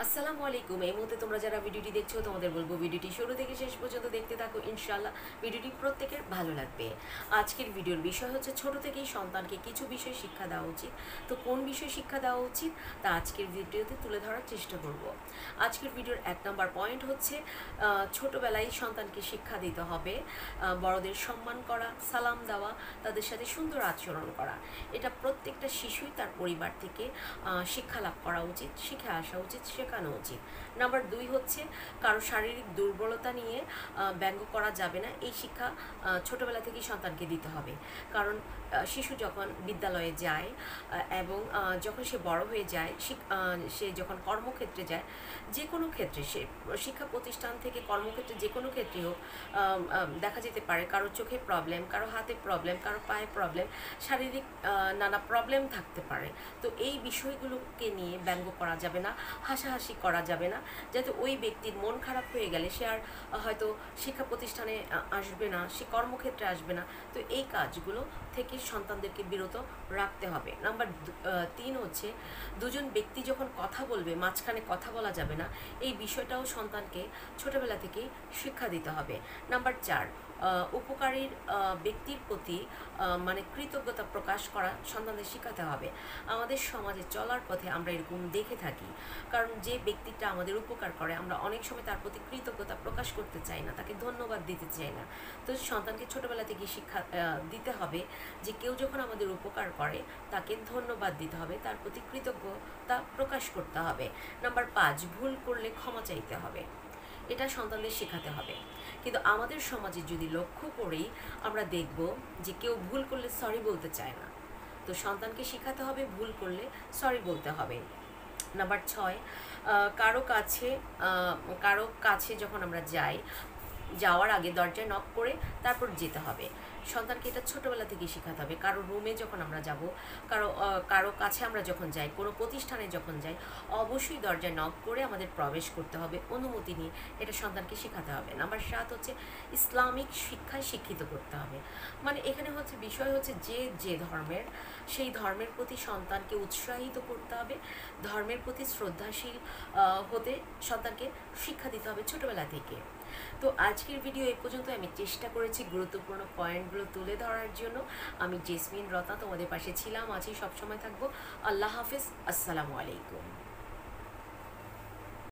আসসালামু আলাইকুম। এই মুহূর্তে তোমরা যারা ভিডিওটি দেখছো তোমাদের বলবো ভিডিওটি শুরু থেকে শেষ পর্যন্ত দেখতে থাকো, ইনশাআল্লাহ ভিডিওটি প্রত্যেকের ভালো লাগবে। আজকের ভিডিওর বিষয় হচ্ছে ছোট থেকেই সন্তানকে কিছু বিষয় শিক্ষা দেওয়া উচিত। তো কোন বিষয় শিক্ষা দেওয়া উচিত তা আজকের ভিডিওতে তুলে ধরার চেষ্টা করব। আজকের ভিডিওর 1 নম্বর পয়েন্ট হচ্ছে ছোটবেলায় সন্তানকে শিক্ষা দিতে হবে বড়দের সম্মান করা, সালাম দেওয়া, তাদের সাথে সুন্দর আচরণ করা। এটা প্রত্যেকটা শিশুই তার পরিবার থেকে শিক্ষা লাভ করা উচিত, শিখে আসা উচিত, শেখানো উচিত। নাম্বার 2 হচ্ছে কারো শারীরিক দুর্বলতা নিয়ে ব্যঙ্গ করা যাবে না। এই শিক্ষা ছোটবেলা থেকেই সন্তানকে দিতে হবে। কারণ শিশু যখন বিদ্যালয়ে যায় এবং যখন সে বড় হয়ে যায়, সে যখন কর্মক্ষেত্রে যায়, যে কোনো ক্ষেত্রে সে শিক্ষা প্রতিষ্ঠান থেকে কর্মক্ষেত্রে যে কোনো ক্ষেত্রে হোক, দেখা যেতে পারে কারো চোখে প্রবলেম, কারো হাতে প্রবলেম, কারো পায়ে প্রবলেম, শারীরিক নানা প্রবলেম থাকতে পারে। তো এই বিষয়গুলোকে নিয়ে ব্যঙ্গ করা যাবে না, হাসাহাসি করা যাবে না, যাতে ওই ব্যক্তির মন খারাপ হয়ে গেলে সে আর হয়তো শিক্ষা প্রতিষ্ঠানে আসবে না, সে কর্মক্ষেত্রে আসবে না। তো এই কাজগুলো থেকে সন্তানদেরকে বিরত রাখতে হবে। নাম্বার 3 হচ্ছে দুজন ব্যক্তি যখন কথা বলবে মাঝখানে কথা বলা যাবে না। এই বিষয়টাও সন্তানকে ছোটবেলা থেকেই শিক্ষা দিতে হবে। নাম্বার 4, উপকারীর ব্যক্তির প্রতি মানে কৃতজ্ঞতা প্রকাশ করা সন্তানদের শেখাতে হবে। আমাদের সমাজে চলার পথে আমরা এরকম দেখে থাকি, কারণ যে ব্যক্তিটা আমাদের উপকার করে আমরা অনেক সময় তার প্রতি কৃতজ্ঞতা প্রকাশ করতে চাই না, তাকে ধন্যবাদ দিতে চাই না। তো সন্তানকে ছোটোবেলা থেকে শিক্ষা দিতে হবে যে কেউ যখন আমাদের উপকার করে তাকে ধন্যবাদ দিতে হবে, তার প্রতি কৃতজ্ঞতা প্রকাশ করতে হবে। নাম্বার 5, ভুল করলে ক্ষমা চাইতে হবে। এটা সন্তানদের শেখাতে হবে। কিন্তু আমাদের সমাজে যদি লক্ষ্য করি আমরা দেখব যে কেউ ভুল করলে সরি বলতে চায় না। তো সন্তানকে শেখাতে হবে ভুল করলে সরি বলতে হবে। নাম্বার 6, কারো কাছে যখন আমরা যাওয়ার আগে দরজায় নক করে তারপর যেতে হবে। সন্তানকে এটা ছোটোবেলা থেকে শেখাতে হবে। কারো রুমে যখন আমরা যাব, কারো কাছে আমরা যখন যাই, কোনো প্রতিষ্ঠানে যখন যাই, অবশ্যই দরজায় নক করে আমাদের প্রবেশ করতে হবে, অনুমতি নিয়ে। এটা সন্তানকে শেখাতে হবে। নাম্বার 7 হচ্ছে ইসলামিক শিক্ষায় শিক্ষিত করতে হবে। মানে এখানে হচ্ছে বিষয় হচ্ছে যে ধর্মের, সেই ধর্মের প্রতি সন্তানকে উৎসাহিত করতে হবে, ধর্মের প্রতি শ্রদ্ধাশীল হতে সন্তানকে শিক্ষা দিতে হবে ছোটোবেলা থেকে। তো আজকের ভিডিও এই পর্যন্ত। আমি চেষ্টা করেছি গুরুত্বপূর্ণ পয়েন্টগুলো তুলে ধরার জন্য। আমি জেসমিন রতা তোমাদের পাশে ছিলাম, আছি, সবসময় থাকবো। আল্লাহ হাফেজ, আসসালামু আলাইকুম।